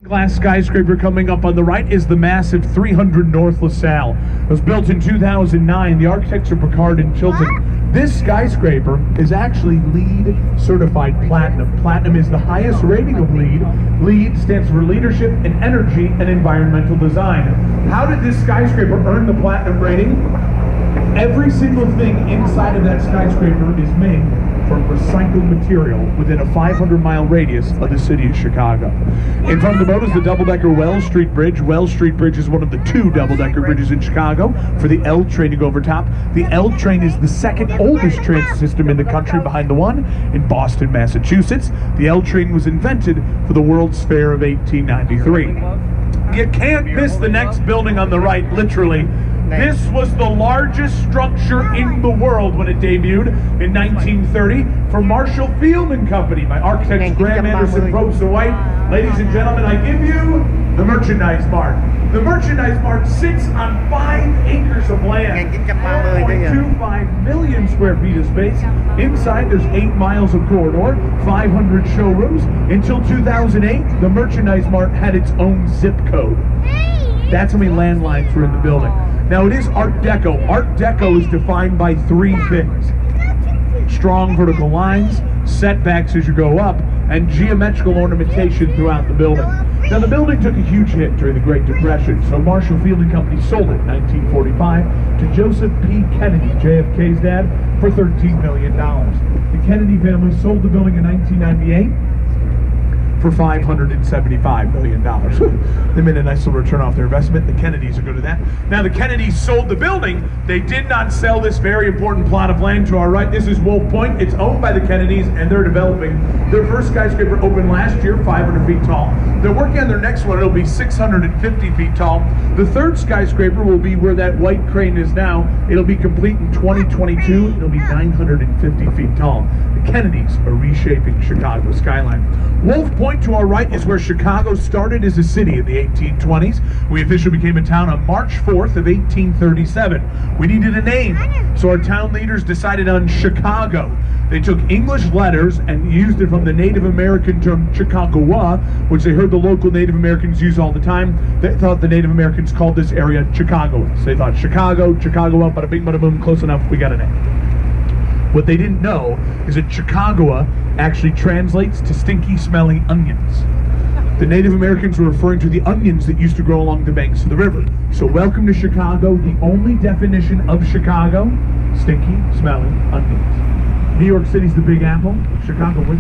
Glass skyscraper coming up on the right is the massive 300 North LaSalle. It was built in 2009. The architects are Picard and Chilton. This skyscraper is actually LEED certified platinum. Platinum is the highest rating of LEED. LEED stands for Leadership in Energy and Environmental Design. How did this skyscraper earn the platinum rating? Every single thing inside of that skyscraper is made from recycled material within a 500-mile radius of the city of Chicago. In front of the boat is the double-decker Wells Street Bridge. Wells Street Bridge is one of the two double-decker bridges in Chicago for the L train to go over top. The L train is the second oldest transit system in the country behind the one in Boston, Massachusetts. The L train was invented for the World's Fair of 1893. You can't miss the next building on the right, literally. This was the largest structure in the world when it debuted in 1930 for Marshall Field and Company by architects Graham Anderson, Probst and White. Ladies and gentlemen, I give you the Merchandise Mart. The Merchandise Mart sits on 5 acres of land, 4.25 million square feet of space. Inside there's 8 miles of corridor, 500 showrooms. Until 2008, the Merchandise Mart had its own zip code. That's how many landlines were in the building. Now it is Art Deco. Art Deco is defined by 3 things: strong vertical lines, setbacks as you go up, and geometrical ornamentation throughout the building. Now the building took a huge hit during the Great Depression, so Marshall Field and Company sold it in 1945 to Joseph P. Kennedy, JFK's dad, for $13 million. The Kennedy family sold the building in 1998 for $575 million. They made a nice little return off their investment. The Kennedys are good at that. Now the Kennedys sold the building. They did not sell this very important plot of land to our right. This is Wolf Point. It's owned by the Kennedys and they're developing. Their first skyscraper opened last year, 500 feet tall. They're working on their next one. It'll be 650 feet tall. The third skyscraper will be where that white crane is now. It'll be complete in 2022. It'll be 950 feet tall. The Kennedys are reshaping Chicago's skyline. Wolf Point to our right is where Chicago started as a city in the 1820s. We officially became a town on March 4th of 1837. We needed a name, so our town leaders decided on Chicago. They took English letters and used it from the Native American term Chicagowa, which they heard the local Native Americans use all the time. They thought the Native Americans called this area Chicago. So they thought Chicago, Chicagowa, bada bing, bada boom, close enough, we got a name. What they didn't know is that Chicagowa actually translates to stinky, smelly onions. The Native Americans were referring to the onions that used to grow along the banks of the river. So welcome to Chicago. The only definition of Chicago: stinky, smelly onions. New York City's the Big Apple. Chicago